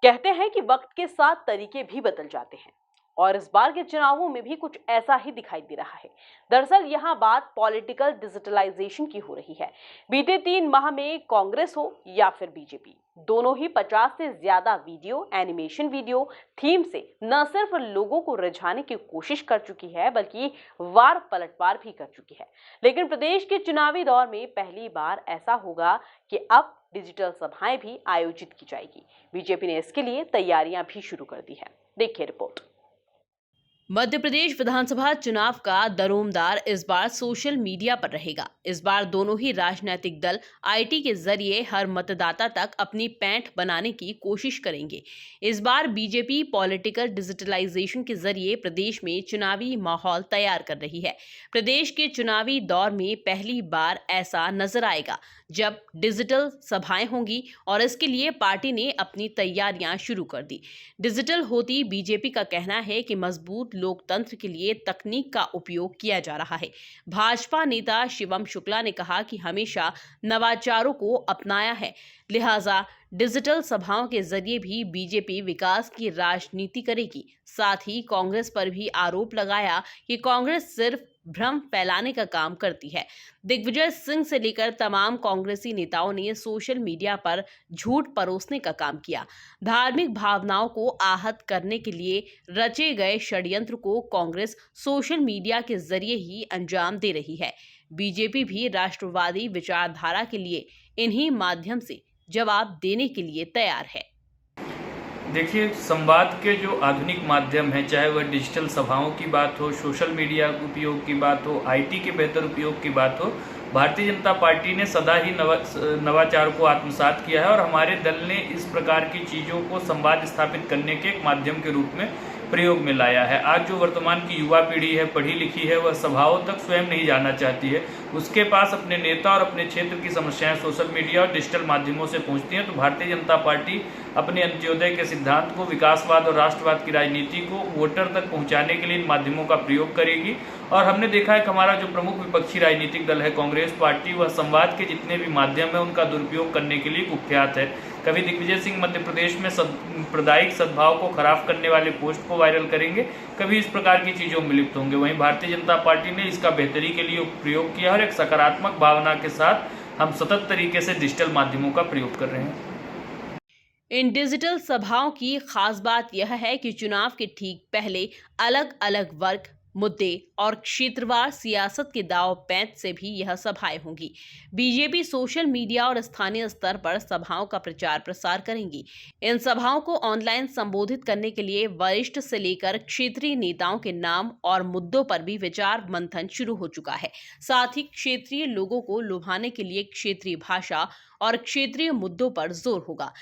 कहते हैं कि वक्त के साथ तरीके भी बदल जाते हैं और इस बार के चुनावों में भी कुछ ऐसा ही दिखाई दे रहा है। दरअसल यहां बात पॉलिटिकल डिजिटलाइजेशन की हो रही है। बीते 3 माह में कांग्रेस हो या फिर बीजेपी, दोनों ही 50 से ज्यादा वीडियो, एनिमेशन वीडियो थीम से न सिर्फ लोगों को रिझाने की कोशिश कर चुकी है बल्कि वार पलटवार भी कर चुकी है। लेकिन प्रदेश के चुनावी दौर में पहली बार ऐसा होगा कि अब डिजिटल सभाएं भी आयोजित की जाएगी। बीजेपी ने इसके लिए तैयारियां भी शुरू कर दी है। देखिए रिपोर्ट। मध्य प्रदेश विधानसभा चुनाव का दरोमदार इस बार सोशल मीडिया पर रहेगा। इस बार दोनों ही राजनीतिक दल आईटी के जरिए हर मतदाता तक अपनी पैंठ बनाने की कोशिश करेंगे। इस बार बीजेपी पॉलिटिकल डिजिटलाइजेशन के जरिए प्रदेश में चुनावी माहौल तैयार कर रही है। प्रदेश के चुनावी दौर में पहली बार ऐसा नजर आएगा जब डिजिटल सभाएं होंगी और इसके लिए पार्टी ने अपनी तैयारियां शुरू कर दी। डिजिटल होती बीजेपी का कहना है कि मजबूत लोकतंत्र के लिए तकनीक का उपयोग किया जा रहा है। भाजपा नेता शिवम शुक्ला ने कहा कि हमेशा नवाचारों को अपनाया है, लिहाजा डिजिटल सभाओं के जरिए भी बीजेपी विकास की राजनीति करेगी। साथ ही कांग्रेस पर भी आरोप लगाया कि कांग्रेस सिर्फ भ्रम फैलाने का काम करती है। दिग्विजय सिंह से लेकर तमाम कांग्रेसी नेताओं ने सोशल मीडिया पर झूठ परोसने का काम किया। धार्मिक भावनाओं को आहत करने के लिए रचे गए षड्यंत्र को कांग्रेस सोशल मीडिया के जरिए ही अंजाम दे रही है। बीजेपी भी राष्ट्रवादी विचारधारा के लिए इन्हीं माध्यम से जवाब देने के लिए तैयार है। देखिए, संवाद के जो आधुनिक माध्यम हैं, चाहे वह डिजिटल सभाओं की बात हो, सोशल मीडिया उपयोग की बात हो, आईटी के बेहतर उपयोग की बात हो, भारतीय जनता पार्टी ने सदा ही नवाचार को आत्मसात किया है और हमारे दल ने इस प्रकार की चीज़ों को संवाद स्थापित करने के एक माध्यम के रूप में प्रयोग में लाया है। आज जो वर्तमान की युवा पीढ़ी है, पढ़ी लिखी है, वह सभाओं तक स्वयं नहीं जाना चाहती है। उसके पास अपने नेता और अपने क्षेत्र की समस्याएं सोशल मीडिया और डिजिटल माध्यमों से पहुंचती हैं। तो भारतीय जनता पार्टी अपने अंत्योदय के सिद्धांत को, विकासवाद और राष्ट्रवाद की राजनीति को वोटर तक पहुंचाने के लिए इन माध्यमों का प्रयोग करेगी। और हमने देखा है कि हमारा जो प्रमुख विपक्षी राजनीतिक दल है कांग्रेस पार्टी, वह संवाद के जितने भी माध्यम है उनका दुरुपयोग करने के लिए कुख्यात है। कभी दिग्विजय सिंह मध्य प्रदेश में सांप्रदायिक सद्भाव को खराब करने वाले पोस्ट को वायरल करेंगे, कभी इस प्रकार की चीज़ों में लिप्त होंगे। वहीं भारतीय जनता पार्टी ने इसका बेहतरी के लिए प्रयोग किया और एक सकारात्मक भावना के साथ हम सतत तरीके से डिजिटल माध्यमों का प्रयोग कर रहे हैं। इन डिजिटल सभाओं की खास बात यह है कि चुनाव के ठीक पहले अलग अलग वर्ग, मुद्दे और क्षेत्रवार सियासत के दांव पैंच से भी यह सभाएं होंगी। बीजेपी सोशल मीडिया और स्थानीय स्तर पर सभाओं का प्रचार प्रसार करेंगी। इन सभाओं को ऑनलाइन संबोधित करने के लिए वरिष्ठ से लेकर क्षेत्रीय नेताओं के नाम और मुद्दों पर भी विचार मंथन शुरू हो चुका है। साथ ही क्षेत्रीय लोगों को लुभाने के लिए क्षेत्रीय भाषा और क्षेत्रीय मुद्दों पर जोर होगा।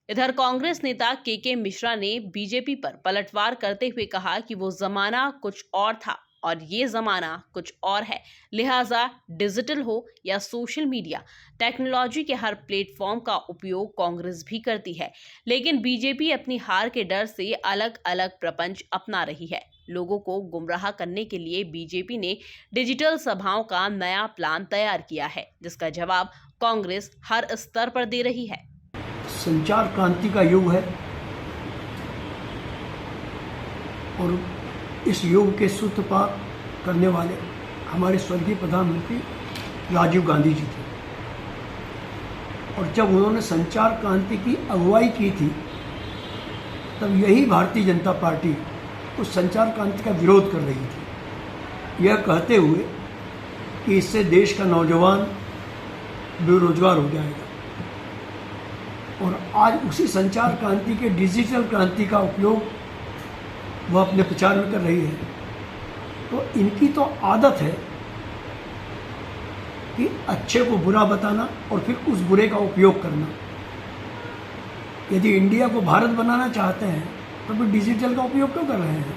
इधर कांग्रेस नेता के मिश्रा ने बीजेपी पर पलटवार करते हुए कहा कि वो जमाना कुछ और था और ये जमाना कुछ और है, लिहाजा डिजिटल हो या सोशल मीडिया, टेक्नोलॉजी के हर प्लेटफॉर्म का उपयोग कांग्रेस भी करती है। लेकिन बीजेपी अपनी हार के डर से अलग अलग प्रपंच अपना रही है। लोगों को गुमराह करने के लिए बीजेपी ने डिजिटल सभाओं का नया प्लान तैयार किया है, जिसका जवाब कांग्रेस हर स्तर पर दे रही है। संचार क्रांति का युग है और इस युग के सूत्रपात करने वाले हमारे स्वर्गीय प्रधानमंत्री राजीव गांधी जी थे। और जब उन्होंने संचार क्रांति की अगुवाई की थी, तब यही भारतीय जनता पार्टी उस संचार क्रांति का विरोध कर रही थी, यह कहते हुए कि इससे देश का नौजवान बेरोजगार हो जाएगा। और आज उसी संचार क्रांति के डिजिटल क्रांति का उपयोग वह अपने प्रचार में कर रही है। तो इनकी तो आदत है कि अच्छे को बुरा बताना और फिर उस बुरे का उपयोग करना। यदि इंडिया को भारत बनाना चाहते हैं तो फिर डिजिटल का उपयोग क्यों कर रहे हैं?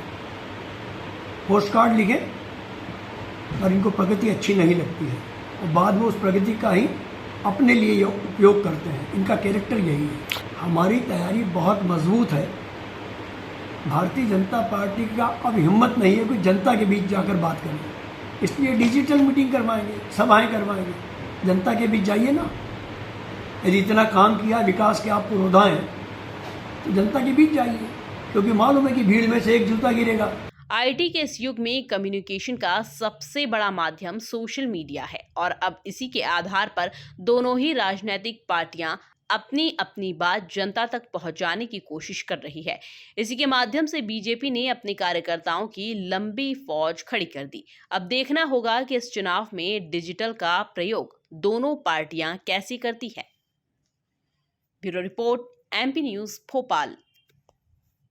पोस्ट कार्ड लिखें और इनको प्रगति अच्छी नहीं लगती है और बाद में उस प्रगति का ही अपने लिए उपयोग करते हैं। इनका कैरेक्टर यही है। हमारी तैयारी बहुत मजबूत है। भारतीय जनता पार्टी का अब हिम्मत नहीं है कि जनता के बीच जाकर बात करें, इसलिए डिजिटल मीटिंग करवाएंगे, सभाएं करवाएंगे। जनता के बीच जाइए ना। यदि इतना काम किया, विकास के आपको रुधाएं, तो जनता के बीच जाइए, क्योंकि मालूम है कि भीड़ में से एक जूता गिरेगा। आईटी के इस युग में कम्युनिकेशन का सबसे बड़ा माध्यम सोशल मीडिया है और अब इसी के आधार पर दोनों ही राजनीतिक पार्टियां अपनी अपनी बात जनता तक पहुंचाने की कोशिश कर रही है। इसी के माध्यम से बीजेपी ने अपने कार्यकर्ताओं की लंबी फौज खड़ी कर दी। अब देखना होगा कि इस चुनाव में डिजिटल का प्रयोग दोनों पार्टियां कैसी करती है। Bureau report, MP news, Bhopal.